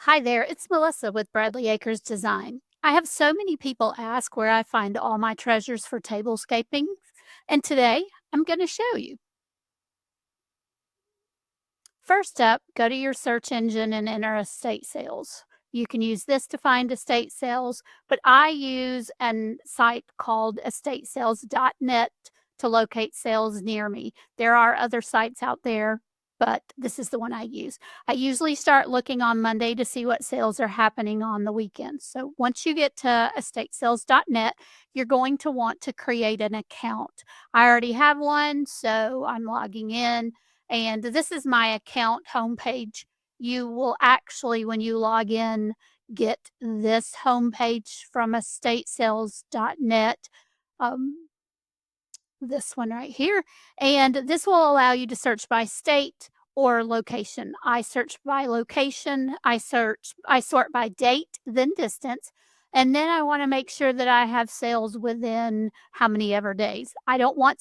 Hi there, it's Melissa with Bradley Acres Design. I have so many people ask where I find all my treasures for tablescaping, and today I'm going to show you. First up, go to your search engine and enter estate sales. You can use this to find estate sales, but I use a site called estatesales.net to locate sales near me. There are other sites out there, but this is the one I use. I usually start looking on Monday to see what sales are happening on the weekend. So once you get to estatesales.net, you're going to want to create an account. I already have one, so I'm logging in, and this is my account homepage. You will actually, when you log in, get this homepage from estatesales.net. Um, this one right here. And this will allow you to search by state or location. I search by location, I sort by date, then distance. And then I want to make sure that I have sales within how many ever days. I don't want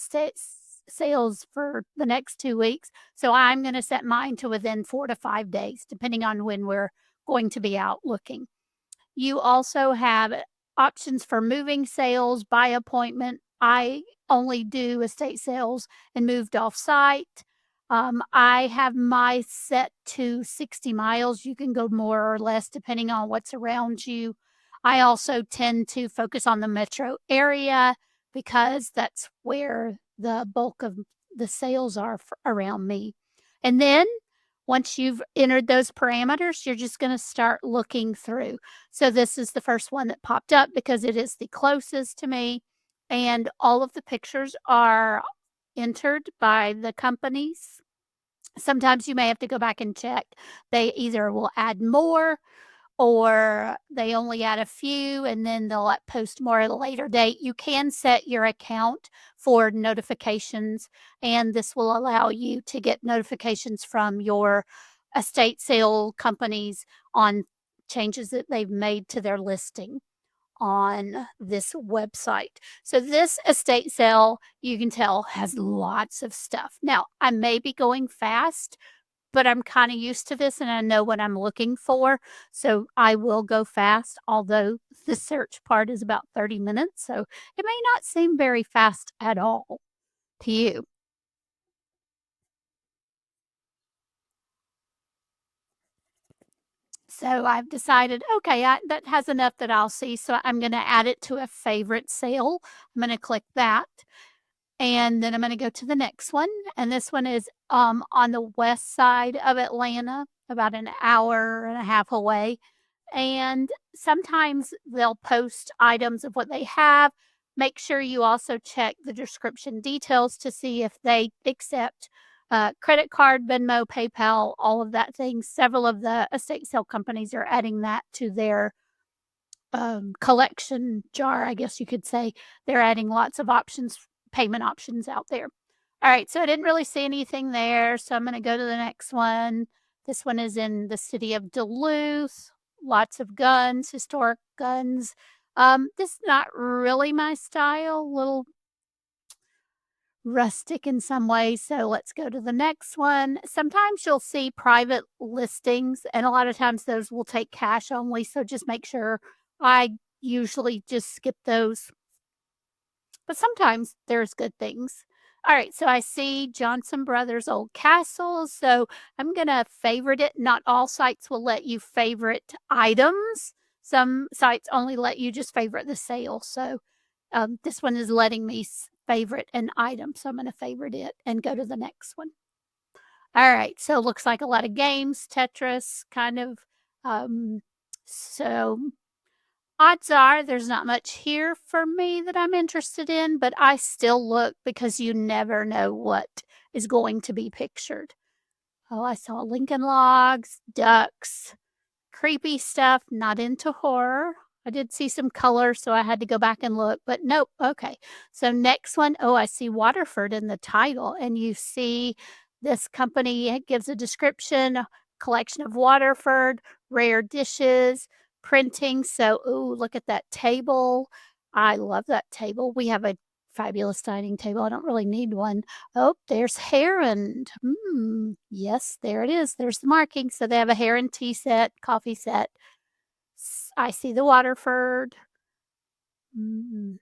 sales for the next 2 weeks. So I'm going to set mine to within 4 to 5 days, depending on when we're going to be out looking. You also have options for moving sales by appointment. I only do estate sales and moved off site. I have my set to 60 miles. You can go more or less depending on what's around you. I also tend to focus on the metro area because that's where the bulk of the sales are around me. And then once you've entered those parameters, you're just going to start looking through. So this is the first one that popped up because it is the closest to me, and all of the pictures are entered by the companies. Sometimes you may have to go back and check. They either will add more or they only add a few and then they'll post more at a later date. You can set your account for notifications, and this will allow you to get notifications from your estate sale companies on changes that they've made to their listing on this website. So this estate sale, you can tell, has lots of stuff. Now, I may be going fast, but I'm kinda used to this and I know what I'm looking for, so I will go fast, although the search part is about 30 minutes, so it may not seem very fast at all to you. So I've decided, okay, that has enough that I'll see, so I'm gonna add it to a favorite sale. I'm gonna click that, and then I'm gonna go to the next one, and this one is, on the west side of Atlanta, about an hour and a half away. And sometimes they'll post items of what they have. Make sure you also check the description details to see if they accept credit card, Venmo, PayPal, all of that thing. Several of the estate sale companies are adding that to their collection jar, I guess you could say. They're adding lots of options, payment options out there. All right, so I didn't really see anything there, so I'm going to go to the next one. This one is in the city of Duluth. Lots of guns, historic guns. This is not really my style, a little rustic in some ways. So let's go to the next one. Sometimes you'll see private listings, and a lot of times those will take cash only. So just make sure. I usually just skip those, but sometimes there's good things. All right, so I see Johnson Brothers Old Castles. So I'm going to favorite it. Not all sites will let you favorite items. Some sites only let you just favorite the sale. So this one is letting me favorite an item. So I'm going to favorite it and go to the next one. All right, so it looks like a lot of games, Tetris, kind of. Um, so odds are there's not much here for me that I'm interested in, but I still look because you never know what is going to be pictured. Oh, I saw Lincoln Logs, ducks, creepy stuff, not into horror. I did see some color, so I had to go back and look, but nope. Okay. So next one, oh, I see Waterford in the title, and you see this company gives a description, a collection of Waterford, rare dishes, printing. So, ooh, look at that table. I love that table. We have a fabulous dining table. I don't really need one. Oh, there's heron. Yes, there it is. There's the marking. So they have a heron tea set, coffee set. I see the Waterford. Mm,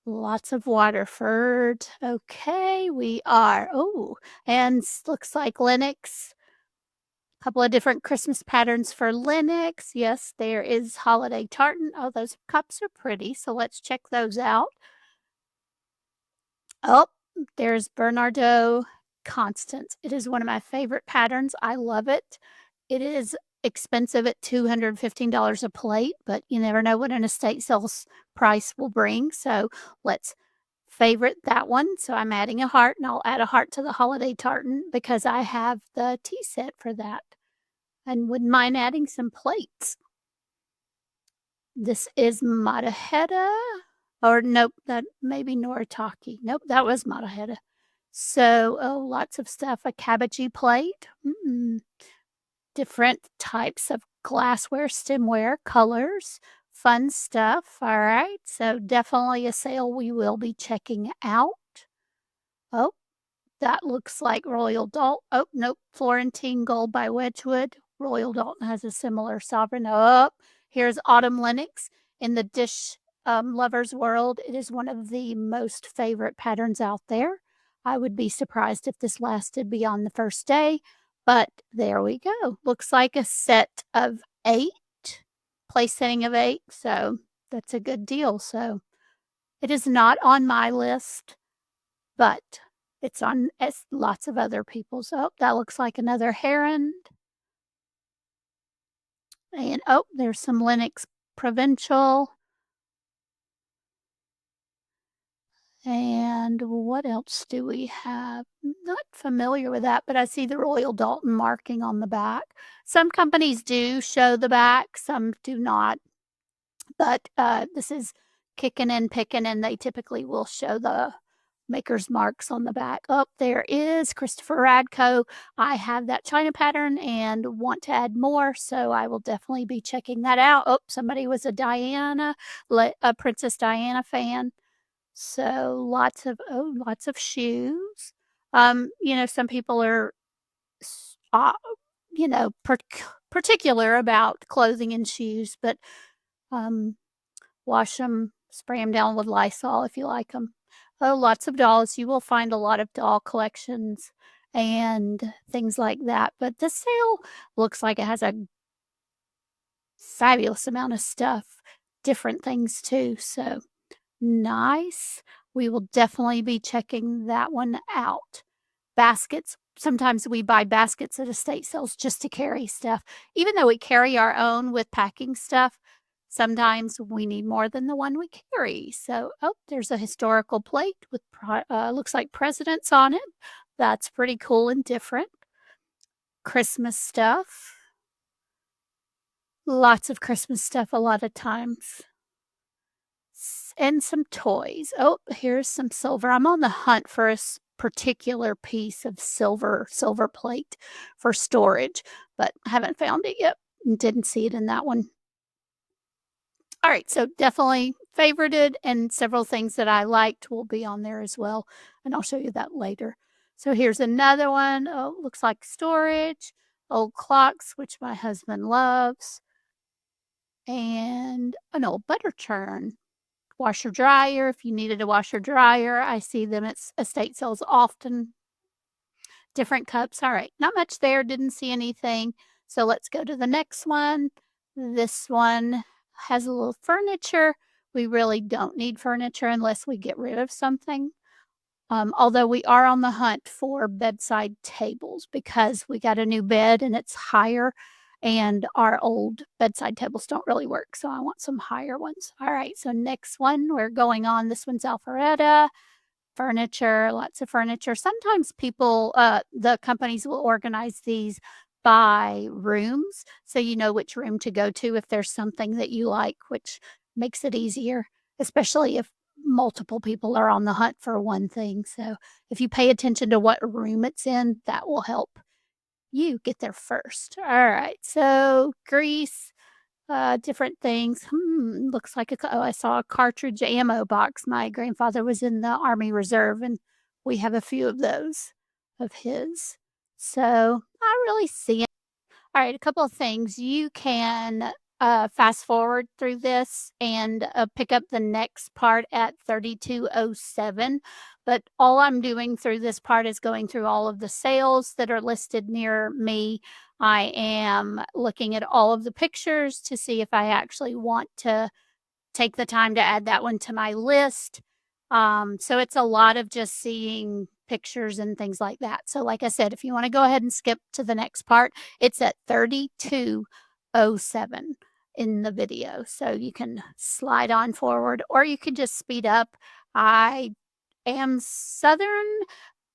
lots of Waterford. Okay, we are. Oh, and looks like Lennox. Couple of different Christmas patterns for Lennox. Yes, there is holiday tartan. Oh, those cups are pretty. So let's check those out. Oh, there's Bernardo Constance. It is one of my favorite patterns. I love it. It is expensive at $215 a plate, but you never know what an estate sales price will bring. So let's favorite that one. So I'm adding a heart, and I'll add a heart to the holiday tartan because I have the tea set for that and wouldn't mind adding some plates. This is Mataheta, or nope, that may be Noritake. Nope, that was Mataheta. So, oh, lots of stuff. A cabbagey plate. Different types of glassware, stemware, colors, fun stuff. All right. So, definitely a sale we will be checking out. Oh, that looks like Royal Dalton. Oh, nope. Florentine Gold by Wedgwood. Royal Dalton has a similar sovereign. Oh, here's Autumn Lennox. In the dish lovers world, it is one of the most favorite patterns out there. I would be surprised if this lasted beyond the first day, but there we go. Looks like a set of 8, place setting of 8. So that's a good deal. So it is not on my list, but it's on lots of other people's. Oh, that looks like another heron. And oh, there's some Lennox Provincial. And what else do we have? Not familiar with that, but I see the Royal Dalton marking on the back. Some companies do show the back, some do not. But this is kicking and picking, and they typically will show the maker's marks on the back. Oh, there is Christopher Radko. I have that China pattern and want to add more, so I will definitely be checking that out. Oh, somebody was a Princess Diana fan. So lots of shoes. Some people are, uh, you know, particular about clothing and shoes, but um, wash them, spray them down with Lysol if you like them. Oh, lots of dolls. You will find a lot of doll collections and things like that. But this sale looks like it has a fabulous amount of stuff, different things too. So nice. We will definitely be checking that one out. Baskets. Sometimes we buy baskets at estate sales just to carry stuff. Even though we carry our own with packing stuff, sometimes we need more than the one we carry. So, oh, there's a historical plate with looks like presidents on it. That's pretty cool and different. Christmas stuff. Lots of Christmas stuff a lot of times. And some toys. Oh, here's some silver. I'm on the hunt for a particular piece of silver plate for storage, but I haven't found it yet. Didn't see it in that one. All right, so definitely favorited, and several things that I liked will be on there as well, and I'll show you that later. So here's another one. Oh, looks like storage, old clocks, which my husband loves, and an old butter churn. Washer dryer, if you needed a washer dryer, I see them at estate sales often. Different cups. All right, not much there. Didn't see anything. So let's go to the next one. This one has a little furniture. We really don't need furniture unless we get rid of something. Although we are on the hunt for bedside tables because we got a new bed and it's higher, and our old bedside tables don't really work. So I want some higher ones. All right, so next one we're going on. This one's Alpharetta. Furniture, lots of furniture. Sometimes the companies will organize these by rooms, so you know which room to go to if there's something that you like, which makes it easier, especially if multiple people are on the hunt for one thing. So if you pay attention to what room it's in, that will help you get there first. All right, so Greece. different things. Looks like oh, I saw a cartridge ammo box. My grandfather was in the Army Reserve, and we have a few of those of his. So I really see it. All right, a couple of things. You can fast forward through this and pick up the next part at 3207. But all I'm doing through this part is going through all of the sales that are listed near me. I am looking at all of the pictures to see if I actually want to take the time to add that one to my list. So it's a lot of just seeing pictures and things like that. So like I said, if you want to go ahead and skip to the next part, it's at 3207 in the video. So you can slide on forward or you can just speed up. I am Southern,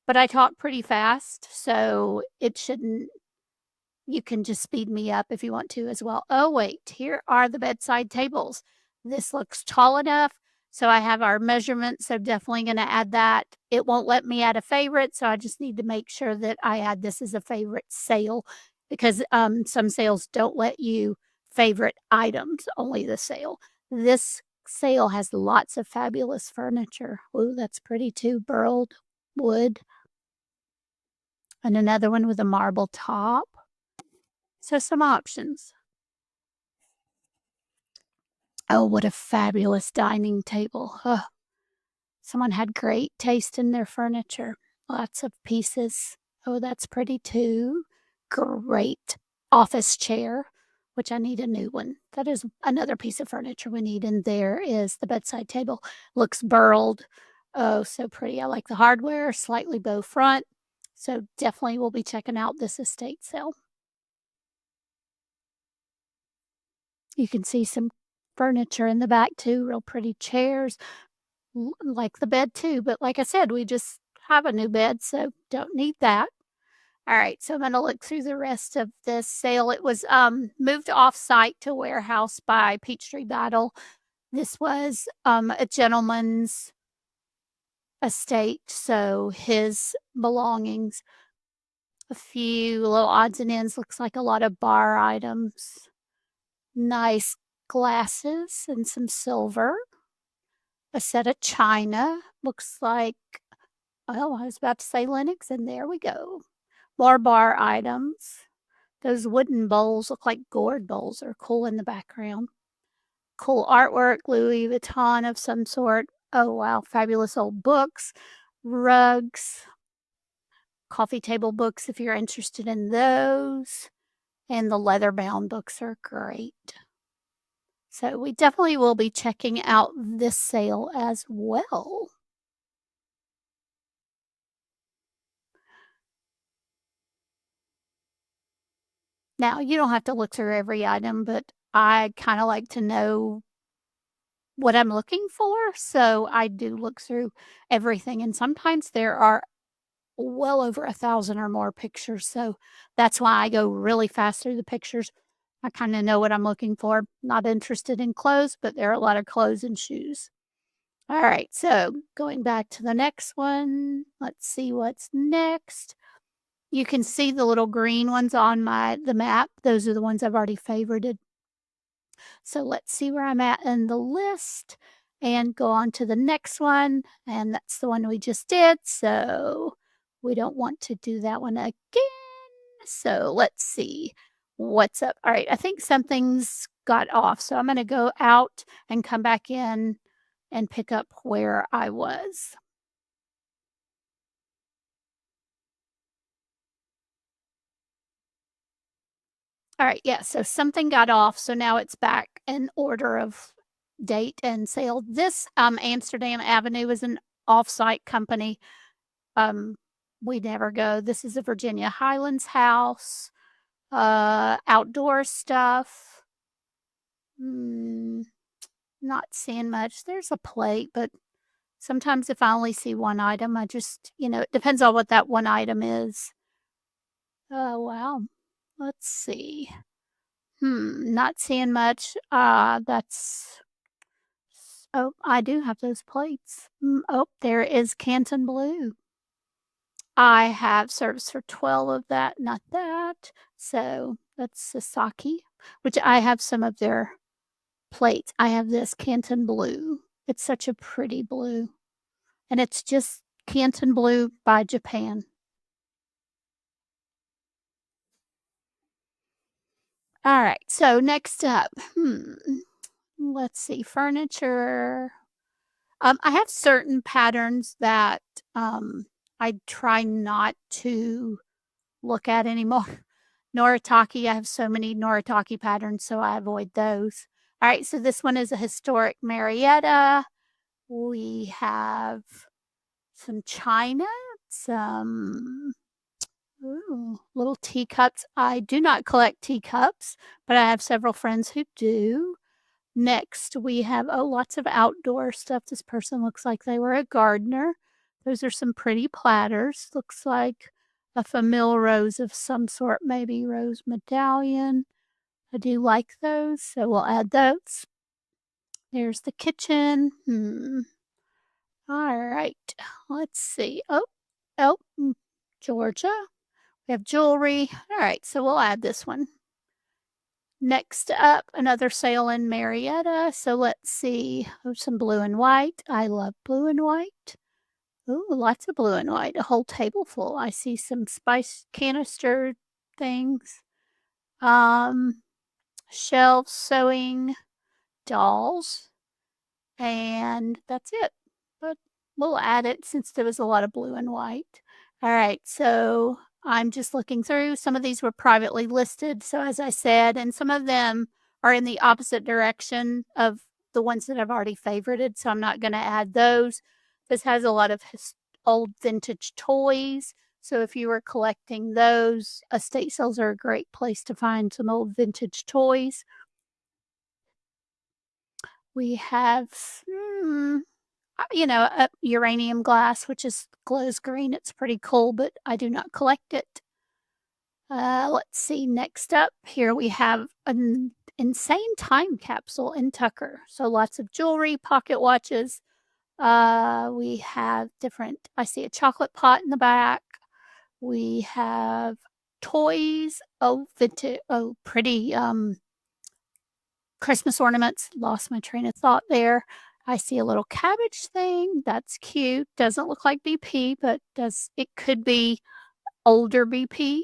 but I talk pretty fast, so it shouldn't you can just speed me up if you want to as well. Oh, wait, here are the bedside tables. This looks tall enough. So I have our measurements. So definitely going to add that. It won't let me add a favorite. So I just need to make sure that I add this as a favorite sale because some sales don't let you favorite items, only the sale. This sale has lots of fabulous furniture. Ooh, that's pretty too. Burled wood. And another one with a marble top. So some options. Oh, what a fabulous dining table. Ugh. Someone had great taste in their furniture. Lots of pieces. Oh, that's pretty too. Great office chair, which I need a new one. That is another piece of furniture we need. And there is the bedside table. Looks burled. Oh, so pretty. I like the hardware, slightly bow front. So definitely we'll be checking out this estate sale. You can see some furniture in the back too, real pretty chairs, like the bed too. But like I said, we just have a new bed, so don't need that. All right, so I'm gonna look through the rest of this sale. It was moved off site to warehouse by Peachtree Battle. This was a gentleman's estate, so his belongings, a few little odds and ends, looks like a lot of bar items. Nice glasses and some silver. A set of china. Looks like, oh, I was about to say Linux, and there we go. More bar items. Those wooden bowls look like gourd bowls are cool in the background. Cool artwork, Louis Vuitton of some sort. Oh, wow. Fabulous old books, rugs, coffee table books if you're interested in those. And the leather bound books are great. So we definitely will be checking out this sale as well. Now, you don't have to look through every item, but I kind of like to know what I'm looking for. So I do look through everything. And sometimes there are well over 1,000 or more pictures. So that's why I go really fast through the pictures. I kind of know what I'm looking for. Not interested in clothes, but there are a lot of clothes and shoes. All right, so going back to the next one, let's see what's next. You can see the little green ones on the map. Those are the ones I've already favorited. So let's see where I'm at in the list and go on to the next one. And that's the one we just did. So we don't want to do that one again. So let's see what's up. All right, I think something's got off. So I'm going to go out and come back in and pick up where I was. All right, yeah, so something got off, so now it's back in order of date and sale. This, Amsterdam Avenue is an off-site company. Um, we never go. This is a Virginia Highlands house, outdoor stuff. Not seeing much. There's a plate, but sometimes if I only see one item, I just, it depends on what that one item is. Oh, wow. Let's see. Not seeing much. Oh, I do have those plates. Oh, there is Canton Blue. I have service for 12 of that, not that. So that's Sasaki. which I have some of their plates. I have this Canton blue. It's such a pretty blue, and it's just Canton blue by Japan. Alright, so next up, let's see, furniture. I have certain patterns that, I try not to look at anymore. Noritake, I have so many Noritake patterns, so I avoid those. Alright, so this one is a historic Marietta. We have some china, some little teacups. I do not collect teacups, but I have several friends who do. Next, we have, oh, lots of outdoor stuff. This person looks like they were a gardener. Those are some pretty platters. Looks like a famille rose of some sort, maybe rose medallion. I do like those, so we'll add those. There's the kitchen. All right. Let's see. Oh, Georgia. We have jewelry. All right, so we'll add this one. Next up, another sale in Marietta. So let's see. Oh, some blue and white. I love blue and white. Ooh, lots of blue and white. A whole table full. I see some spice canister things. Um, Shelves, sewing, dolls, and that's it. But we'll add it since there was a lot of blue and white. All right, so I'm just looking through. Some of these were privately listed, so as I said, and some of them are in the opposite direction of the ones that I've already favorited, so I'm not going to add those. This has a lot of old vintage toys, so if you were collecting those, estate sales are a great place to find some old vintage toys. We have, a uranium glass, which is glows green. It's pretty cool, but I do not collect it. Let's see. Next up, here we have an insane time capsule in Tucker. So lots of jewelry, pocket watches. We have different. I see a chocolate pot in the back. We have toys. Oh, vintage. Oh, pretty. Christmas ornaments. Lost my train of thought there. I see a little cabbage thing. That's cute. Doesn't look like BP, but it could be older BP.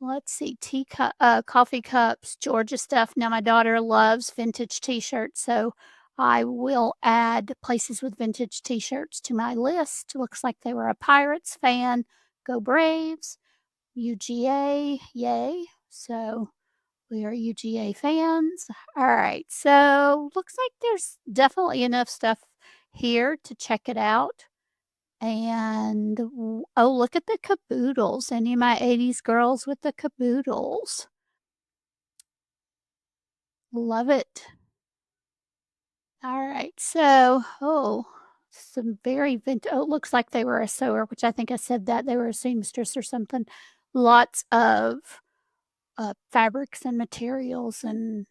Let's see, coffee cups, Georgia stuff. Now my daughter loves vintage t-shirts, so I will add places with vintage t-shirts to my list. Looks like they were a Pirates fan. Go Braves. UGA, yay. So we are UGA fans. All right. So looks like there's definitely enough stuff here to check it out. And oh, look at the caboodles. Any of my 80s girls with the caboodles. Love it. All right. So, oh, some very vintage. Oh, it looks like they were a sewer, which I think I said that they were a seamstress or something. Lots of fabrics and materials and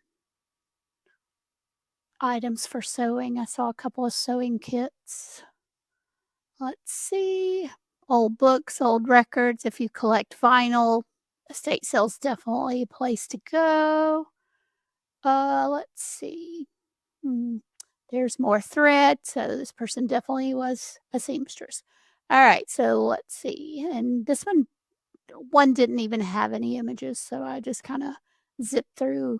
items for sewing. I saw a couple of sewing kits. Let's see. Old books, old records. If you collect vinyl, estate sales definitely a place to go. Let's see. Hmm. There's more thread. So this person definitely was a seamstress. All right, so let's see. And this one didn't even have any images, so I just kind of zipped through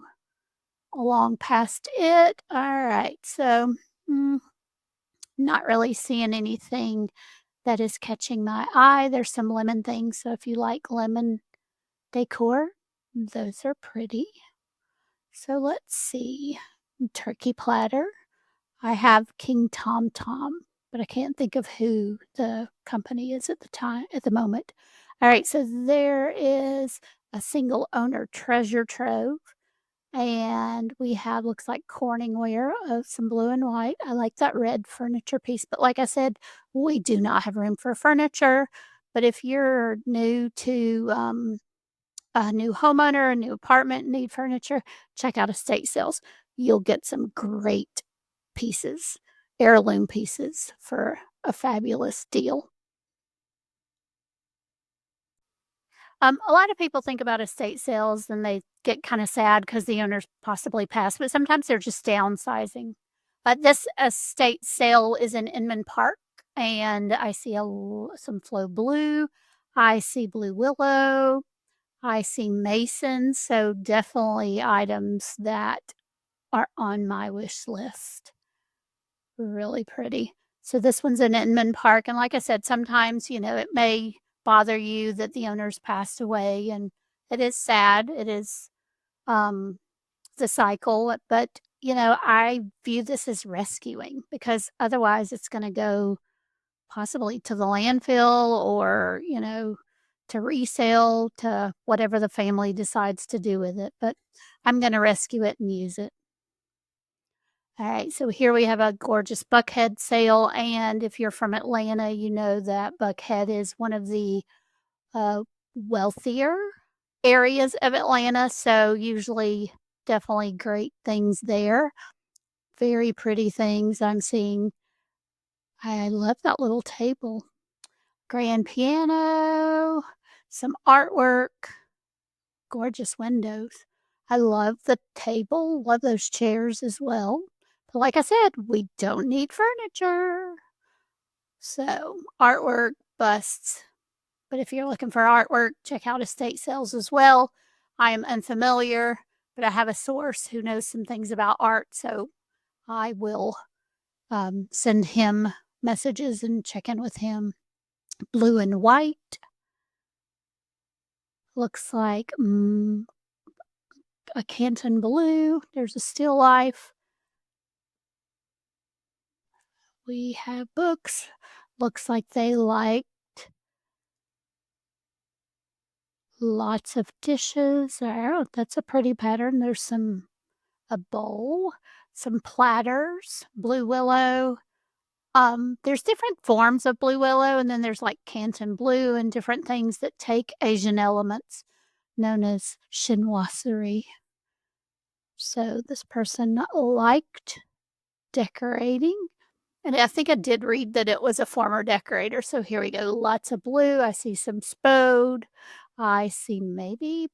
along past it. All right, so not really seeing anything that is catching my eye. There's some lemon things, so if you like lemon decor, those are pretty. So let's see. Turkey platter. I have King Tom Tom, but I can't think of who the company is at the moment. All right, so there is a single owner treasure trove. And we have looks like Corningware of some blue and white. I like that red furniture piece, but like I said, we do not have room for furniture. But if you're new to a new homeowner, a new apartment, need furniture, check out estate sales. You'll get some great pieces, heirloom pieces for a fabulous deal. A lot of people think about estate sales and they get kind of sad because the owners possibly passed, but sometimes they're just downsizing. But this estate sale is in Inman Park, and I see some Flow Blue. I see Blue Willow. I see Mason. So definitely items that are on my wish list. Really pretty. So this one's in Inman Park, and like I said, sometimes, it may bother you that the owners passed away, and it is sad. It is, um, the cycle, but, I view this as rescuing because otherwise it's gonna go possibly to the landfill or, to resale, to whatever the family decides to do with it, but I'm gonna rescue it and use it. Alright, so here we have a gorgeous Buckhead sale, and if you're from Atlanta, you know that Buckhead is one of the, wealthier areas of Atlanta, so usually definitely great things there. Very pretty things I'm seeing. I love that little table. Grand piano, some artwork, gorgeous windows. I love the table, love those chairs as well. But like I said, we don't need furniture. So, artwork, busts. But if you're looking for artwork, check out estate sales as well. I am unfamiliar, but I have a source who knows some things about art, so I will send him messages and check in with him. Blue and white looks like a Canton blue. There's a still life. We have books. Looks like they liked lots of dishes. Oh, that's a pretty pattern. There's a bowl, some platters, blue willow. There's different forms of blue willow, and then there's like Canton blue and different things that take Asian elements known as chinoiserie. So this person liked decorating. And I think I did read that it was a former decorator, so here we go, lots of blue, I see some Spode, I see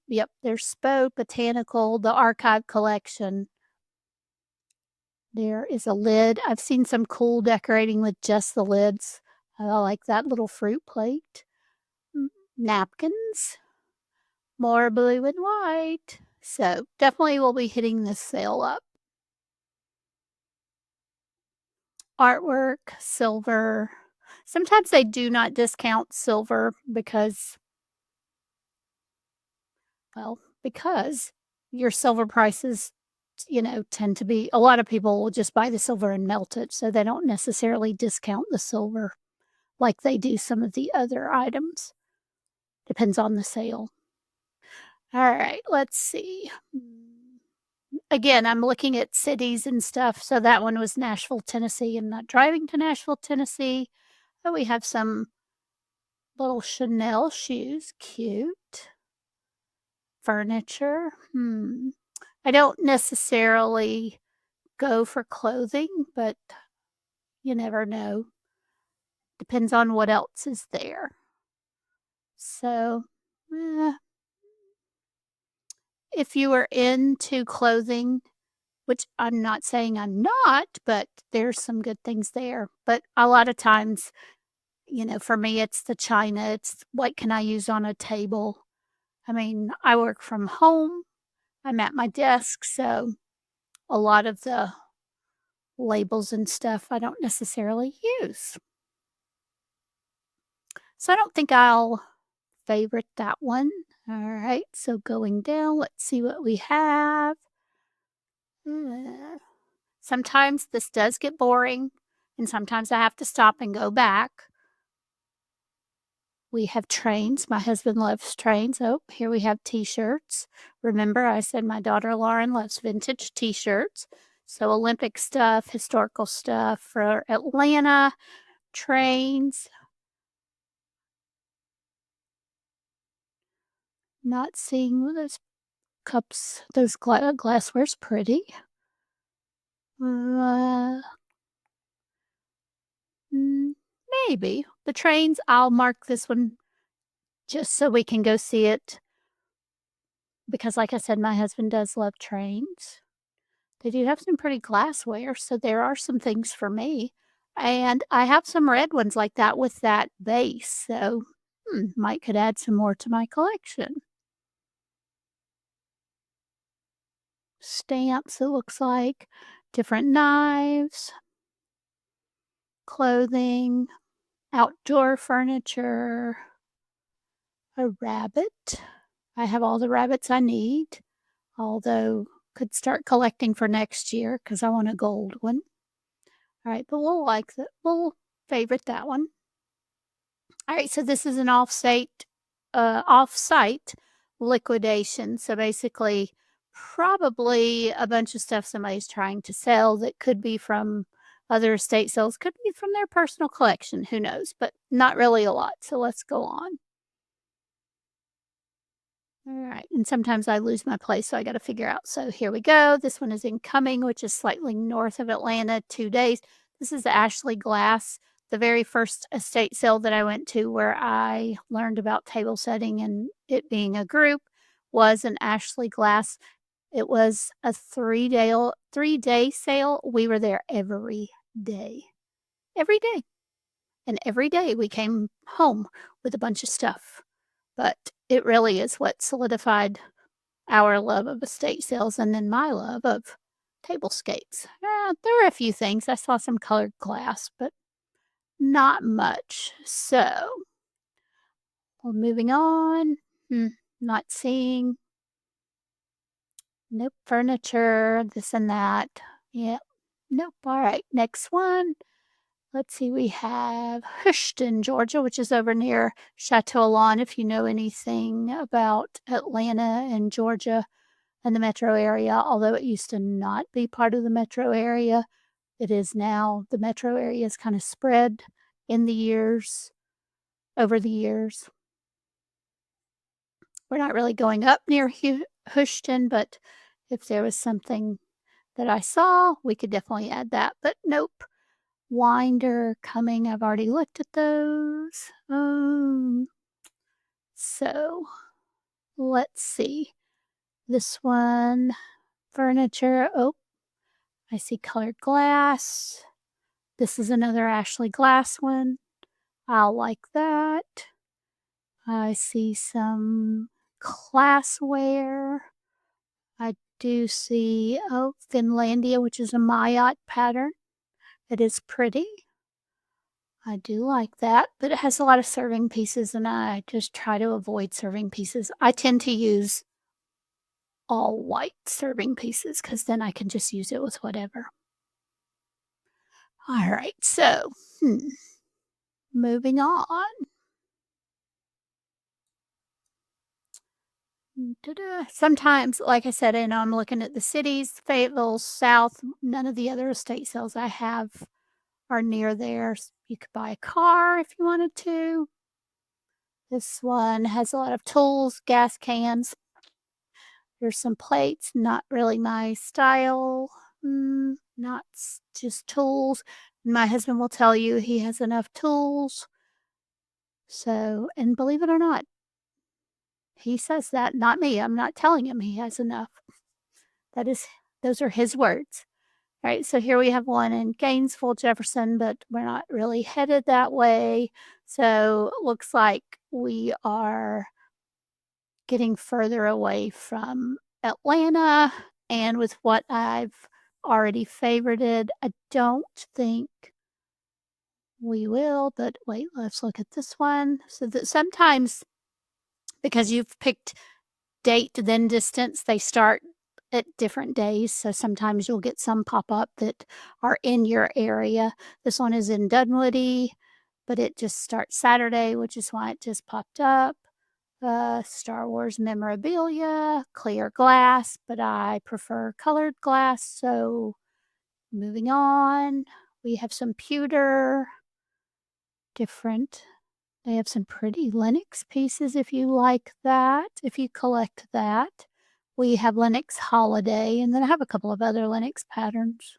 yep, there's Spode, Botanical, the archive collection. There is a lid, I've seen some cool decorating with just the lids. I like that little fruit plate. Napkins, more blue and white. So, definitely will be hitting this sale up. Artwork, silver. Sometimes they do not discount silver because, well, because your silver prices, tend to be a lot of people will just buy the silver and melt it, so they don't necessarily discount the silver like they do some of the other items. Depends on the sale. Alright, let's see. Again, I'm looking at cities and stuff, so that one was Nashville, Tennessee. I'm not driving to Nashville, Tennessee. But we have some little Chanel shoes, cute. Furniture, I don't necessarily go for clothing, but you never know. Depends on what else is there. So, eh, if you are into clothing, which I'm not saying I'm not, but there's some good things there. But a lot of times, for me, it's the china. It's what can I use on a table? I mean, I work from home. I'm at my desk, so a lot of the labels and stuff I don't necessarily use. So I don't think I'll favorite that one. All right, so going down, let's see what we have. Uh, Sometimes this does get boring, and sometimes I have to stop and go back. We have trains. My husband loves trains. Oh, here we have t-shirts. Remember, I said my daughter Lauren loves vintage t-shirts. So Olympic stuff, historical stuff for Atlanta, trains. Not seeing those cups, those glassware's pretty. Uh, mm, maybe. The trains, I'll mark this one just so we can go see it because, like I said, my husband does love trains. They do have some pretty glassware, so there are some things for me. And I have some red ones like that with that base, so, might could add some more to my collection. Stamps, it looks like, different knives, clothing, outdoor furniture, a rabbit. I have all the rabbits I need, although could start collecting for next year because I want a gold one. Alright, but we'll favorite that one. Alright, so this is an off-site liquidation. So basically, probably a bunch of stuff somebody's trying to sell that could be from other estate sales, could be from their personal collection, who knows, but not really a lot. So let's go on. Alright, and sometimes I lose my place, so I gotta figure out. So here we go. This one is in Cumming, which is slightly north of Atlanta, 2 days. This is Ashley Glass, the very first estate sale that I went to where I learned about table setting and it being a group was an Ashley Glass. It was a 3-day sale. We were there every day, and every day we came home with a bunch of stuff. But it really is what solidified our love of estate sales and then my love of tablescapes. There are a few things. I saw some colored glass, but not much. So, well, moving on. Not seeing. Nope. Furniture, this and that. Yep. Nope. All right. Next one. Let's see. We have Houston, Georgia, which is over near Chateau Lawn. If you know anything about Atlanta and Georgia, in the metro area, although it used to not be part of the metro area. It is now. The metro area is kind of spread in the years, over the years. We're not really going up near Houston, but if there was something that I saw, we could definitely add that. But nope. Winder, Coming, I've already looked at those. So let's see. This one, furniture. Oh, I see colored glass. This is another Ashley Glass one. I'll like that. I see some classware. I do see, Finlandia, which is a Mayotte pattern. It is pretty. I do like that, but it has a lot of serving pieces, and I just try to avoid serving pieces. I tend to use all white serving pieces because then I can just use it with whatever. All right, so, moving on. Sometimes, like I said, and I'm looking at the cities, Fayetteville, South, none of the other estate sales I have are near there. You could buy a car if you wanted to. This one has a lot of tools, gas cans. There's some plates, not really my style. Not just tools. My husband will tell you he has enough tools. So, and believe it or not, he says that, not me. I'm not telling him he has enough. That is those are his words. Right, so here we have one in Gainesville, Jefferson, but we're not really headed that way. So it looks like we are getting further away from Atlanta. And with what I've already favorited, I don't think we will. But wait, let's look at this one. So that sometimes because you've picked date then distance, they start at different days. So sometimes you'll get some pop up that are in your area. This one is in Dunwoody, but it just starts Saturday, which is why it just popped up. Star Wars memorabilia, clear glass, but I prefer colored glass. So moving on, we have some pewter, different. They have some pretty Lenox pieces if you like that, if you collect that. We have Lenox Holiday, and then I have a couple of other Lenox patterns.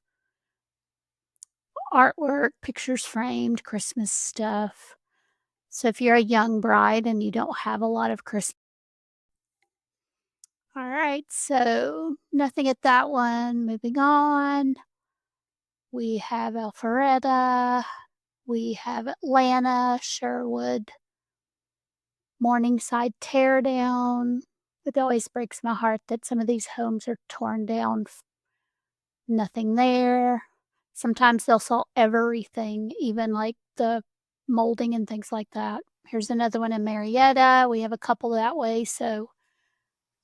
Artwork, pictures framed, Christmas stuff. So if you're a young bride and you don't have a lot of Christmas. All right, so nothing at that one. Moving on. We have Alpharetta. We have Atlanta, Sherwood, Morningside Teardown. It always breaks my heart that some of these homes are torn down. Nothing there. Sometimes they'll sell everything, even like the molding and things like that. Here's another one in Marietta. We have a couple that way, so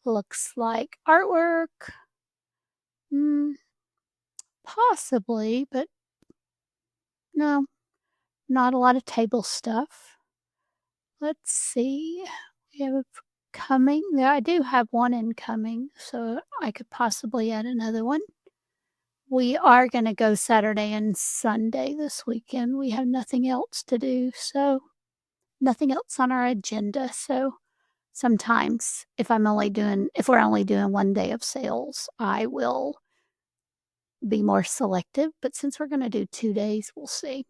looks like artwork. Mm, possibly, but no, not a lot of table stuff. Let's see. We have a coming. Yeah, I do have one incoming, so I could possibly add another one. We are going to go Saturday and Sunday this weekend. We have nothing else to do, so nothing else on our agenda. So sometimes if we're only doing one day of sales, I will be more selective. But since we're going to do 2 days, we'll see.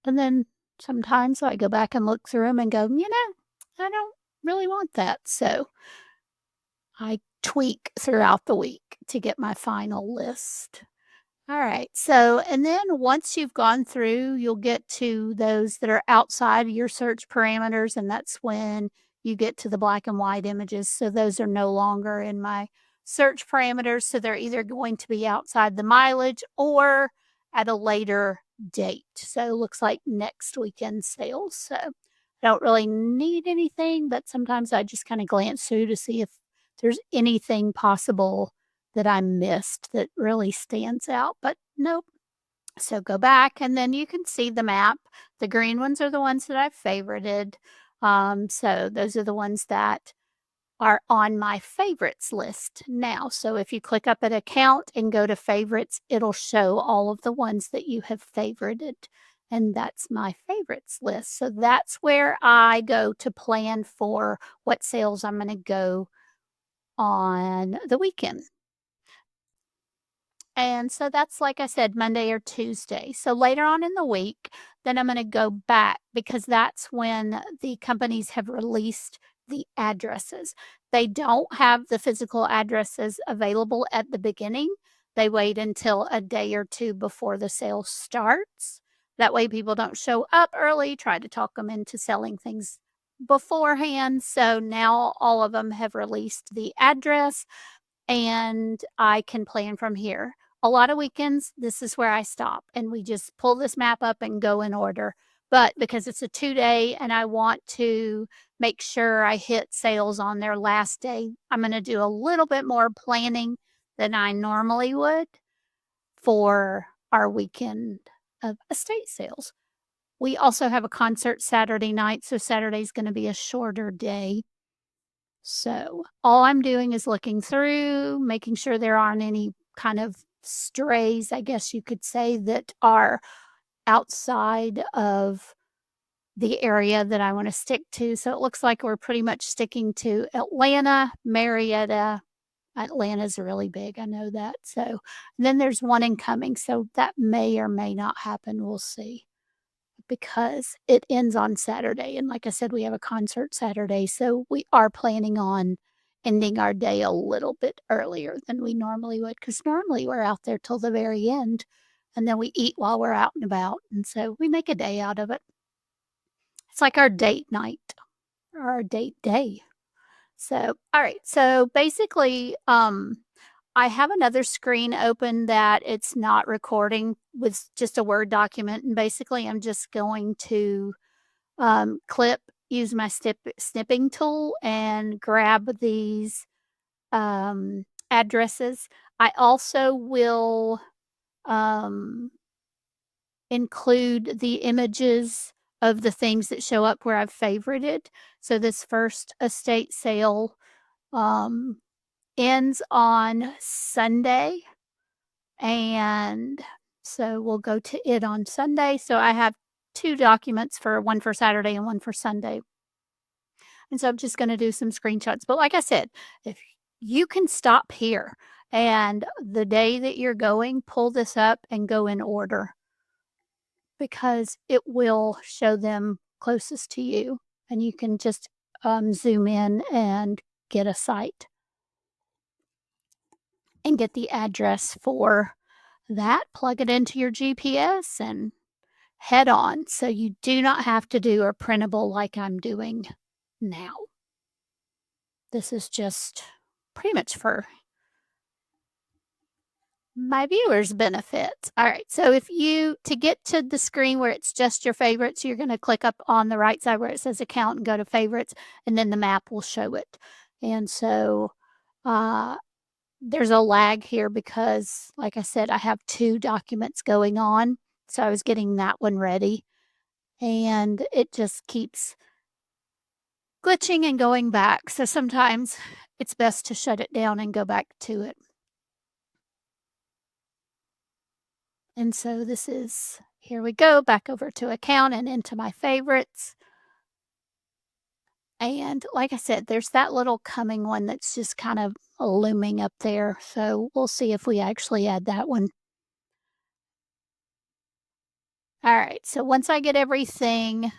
And then sometimes I go back and look through them and go, I don't really want that. So I tweak throughout the week to get my final list. All right. So, and then once you've gone through, you'll get to those that are outside of your search parameters, and that's when you get to the black and white images. So, those are no longer in my search parameters. So, they're either going to be outside the mileage or at a later date. So, it looks like next weekend sales. So, I don't really need anything, but sometimes I just kind of glance through to see if there's anything possible that I missed that really stands out, but nope. So go back and then you can see the map. The green ones are the ones that I've favorited. So those are the ones that are on my favorites list now. So if you click up at account and go to favorites, it'll show all of the ones that you have favorited. And that's my favorites list. So that's where I go to plan for what sales I'm going to go on the weekend. And so that's, like I said, Monday or Tuesday. So later on in the week, then I'm going to go back because that's when the companies have released the addresses. They don't have the physical addresses available at the beginning. They wait until a day or two before the sale starts. That way, people don't show up early, try to talk them into selling things beforehand. So now all of them have released the address and I can plan from here. A lot of weekends, this is where I stop and we just pull this map up and go in order. But because it's a 2 day and I want to make sure I hit sales on their last day, I'm going to do a little bit more planning than I normally would for our weekend of estate sales. We also have a concert Saturday night, so Saturday's going to be a shorter day. So all I'm doing is looking through, making sure there aren't any kind of strays, I guess you could say, that are outside of the area that I want to stick to. So it looks like we're pretty much sticking to Atlanta, Marietta. Atlanta's really big, I know that. So then there's one incoming. So that may or may not happen. We'll see because it ends on Saturday. And like I said, we have a concert Saturday. So we are planning on ending our day a little bit earlier than we normally would because normally we're out there till the very end and then we eat while we're out and about. And so we make a day out of it. It's like our date night or our date day. So, all right. So basically, I have another screen open that it's not recording with just a Word document. And basically, I'm just going to use my snipping tool and grab these addresses. I also will include the images of the things that show up where I've favorited. So this first estate sale um, ends on Sunday. And so we'll go to it on Sunday. So I have 2 documents for one for Saturday and one for Sunday. And so I'm just going to do some screenshots. But like I said, if you can stop here and the day that you're going, pull this up and go in order because it will show them closest to you, and you can just, zoom in and get a site and get the address for that, plug it into your GPS, and head on, so you do not have to do a printable like I'm doing now. This is just pretty much for my viewers' benefit. All right, so if you to get to the screen where it's just your favorites, you're gonna click up on the right side where it says account and go to favorites, and then the map will show it. And so, uh, there's a lag here because, like I said, I have 2 documents going on, so I was getting that one ready, and it just keeps glitching and going back, so sometimes it's best to shut it down and go back to it. And so this is here we go, back over to account and into my favorites. And like I said, there's that little coming one that's just kind of looming up there. So we'll see if we actually add that one. All right. So once I get everything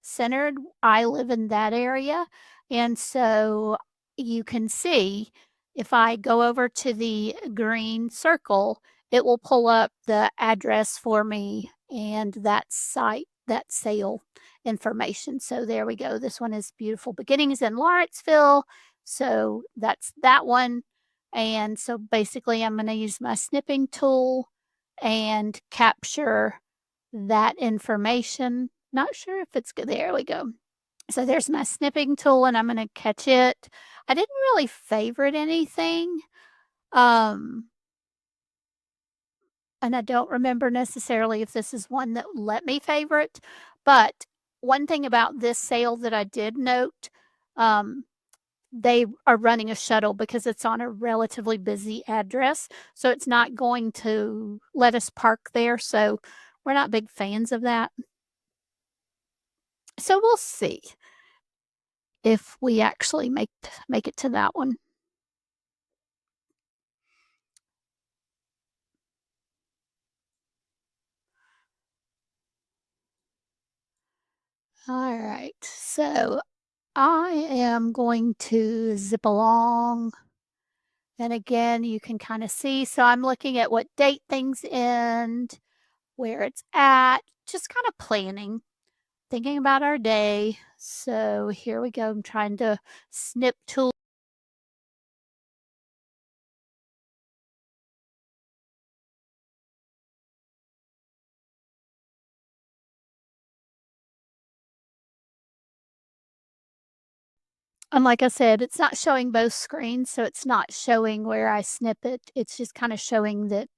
centered, I live in that area. And so you can see if I go over to the green circle, it will pull up the address for me and that site, that sale information. So there we go. This one is Beautiful Beginnings in Lawrenceville. So that's that one. And so basically, I'm going to use my snipping tool and capture that information. Not sure if it's good. There we go. So there's my snipping tool and I'm going to catch it. I didn't really favorite anything. Um, and I don't remember necessarily if this is one that let me favorite, but one thing about this sale that I did note, um, they are running a shuttle because it's on a relatively busy address, so it's not going to let us park there. So we're not big fans of that. So we'll see if we actually make it to that one. All right. So I am going to zip along. And again, you can kind of see. So I'm looking at what date things end, where it's at, just kind of planning, thinking about our day. So here we go. I'm trying to snip tool. And like I said, it's not showing both screens. So it's not showing where I snip it. It's just kind of showing that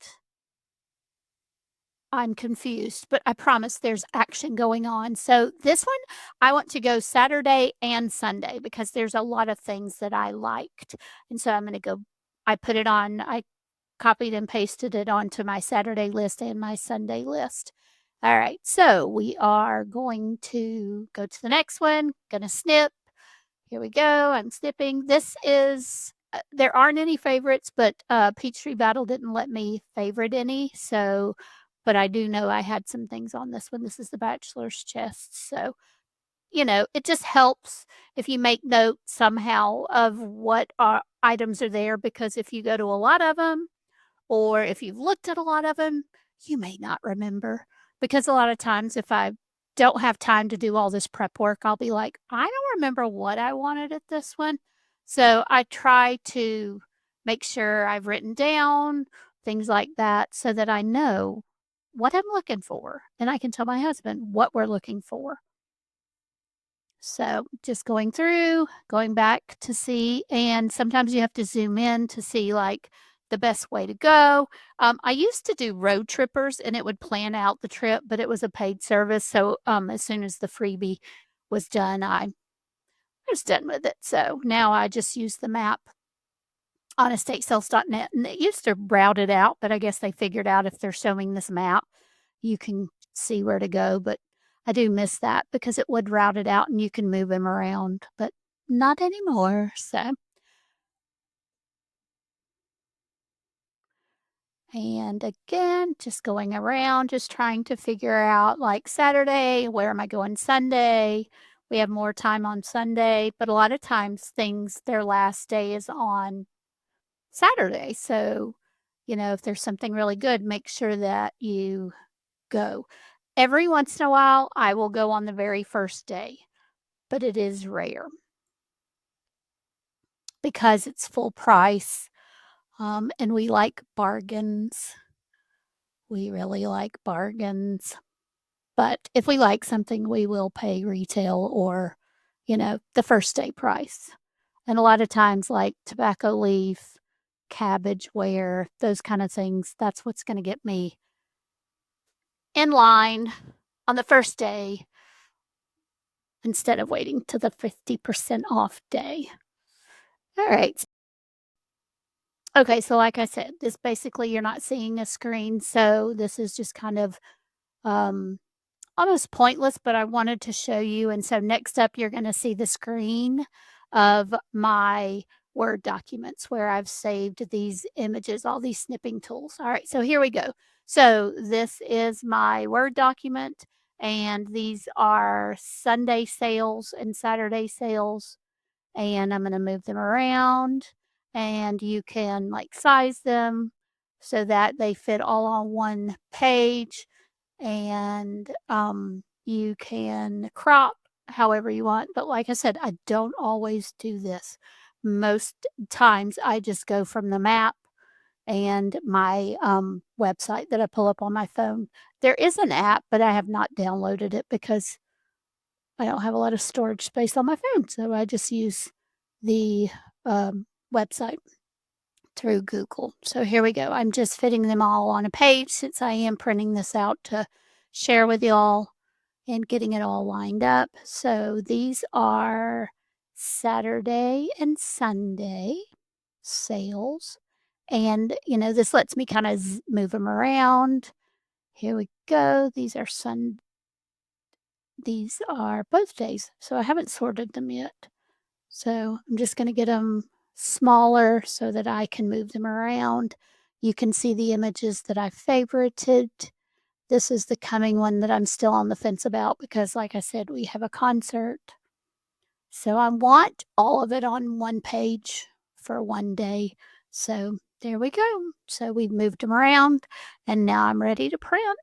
I'm confused, but I promise there's action going on. So this one, I want to go Saturday and Sunday because there's a lot of things that I liked. And so I'm going to go, I put it on, I copied and pasted it onto my Saturday list and my Sunday list. All right, so we are going to go to the next one, going to snip. Here we go. I'm snipping. This is there aren't any favorites, but Peachtree Battle didn't let me favorite any. So, but I do know I had some things on this one. This is the Bachelor's Chest. So, it just helps if you make note somehow of what items are there because if you go to a lot of them, or if you've looked at a lot of them, you may not remember. Because a lot of times, if I don't have time to do all this prep work, I'll be like, I don't remember what I wanted at this one. So I try to make sure I've written down things like that so that I know what I'm looking for. And I can tell my husband what we're looking for. So just going through, going back to see, and sometimes you have to zoom in to see like the best way to go. I used to do road trippers and it would plan out the trip, but it was a paid service. So as soon as the freebie was done, I was done with it. So now I just use the map on estatesales.net and it used to route it out, but I guess they figured out if they're showing this map, you can see where to go. But I do miss that because it would route it out and you can move them around, but not anymore. So, And again, just going around, just trying to figure out like Saturday, where am I going Sunday? We have more time on Sunday, but a lot of times things, their last day is on Saturday. So, if there's something really good, make sure that you go. Every once in a while, I will go on the very first day, but it is rare because it's full price. And we like bargains. We really like bargains. But if we like something, we will pay retail or, the first day price. And a lot of times, like tobacco leaf, cabbage ware, those kind of things, that's what's going to get me in line on the first day instead of waiting to the 50% off day. All right. Okay, so like I said, this basically you're not seeing a screen, so this is just kind of um, almost pointless, but I wanted to show you. And so next up, you're going to see the screen of my Word documents where I've saved these images, all these snipping tools. All right, so here we go. So this is my Word document, and these are Sunday sales and Saturday sales. And I'm going to move them around, and you can like size them so that they fit all on one page, and you can crop however you want. But like I said, I don't always do this. Most times I just go from the map and my website that I pull up on my phone. There is an app, but I have not downloaded it because I don't have a lot of storage space on my phone. So I just use the website through Google. So here we go. I'm just fitting them all on a page since I am printing this out to share with y'all and getting it all lined up. So these are Saturday and Sunday sales. And, this lets me kind of move them around. Here we go. These are both days. So I haven't sorted them yet. So I'm just going to get them smaller so that I can move them around. You can see the images that I favorited. This is the coming one that I'm still on the fence about because, like I said, we have a concert. So I want all of it on one page for one day. So there we go. So we've moved them around, and now I'm ready to print.